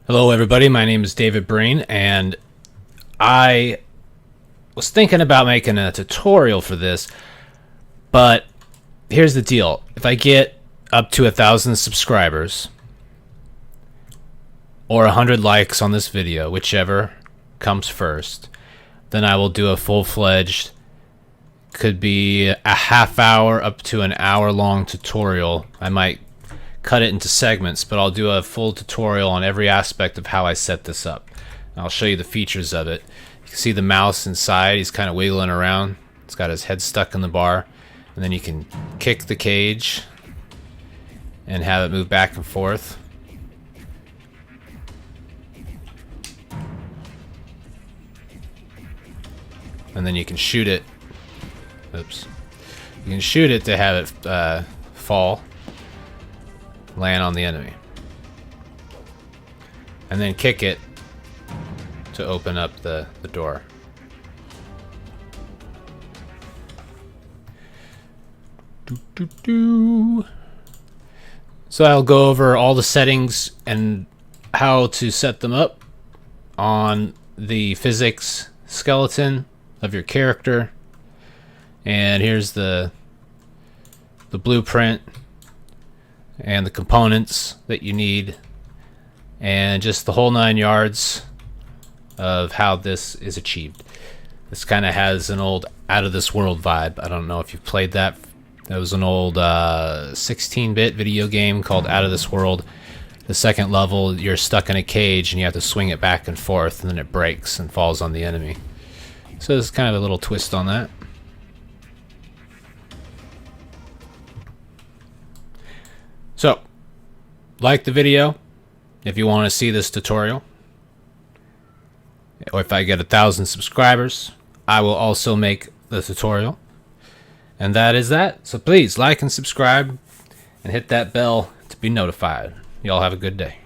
Hello everybody, my name is David Breen, and I was thinking about making a tutorial for this, but here's the deal. If I get up to 1,000 subscribers or 100 likes on this video, whichever comes first, then I will do a full-fledged, could be a half hour up to an hour long tutorial. I might cut it into segments, but I'll do a full tutorial on every aspect of how I set this up. I'll show you the features of it. You can see the mouse inside. He's kind of wiggling around. He's got his head stuck in the bar, and then you can kick the cage and have it move back and forth. And then you can shoot it. Oops. You can shoot it to have it fall, land on the enemy, and then kick it to open up the door. So I'll go over all the settings and how to set them up on the physics skeleton of your character. And here's the blueprint and the components that you need, and just the whole 9 yards of how this is achieved. This kind of has an old Out of This World vibe. I don't know if you've played that. That was an old 16-bit video game called Out of This World. The second level, you're stuck in a cage and you have to swing it back and forth, and then it breaks and falls on the enemy. So there's kind of a little twist on that. So, like the video if you want to see this tutorial. Or if I get 1,000 subscribers, I will also make the tutorial. And that is that. So please like and subscribe and hit that bell to be notified. Y'all have a good day.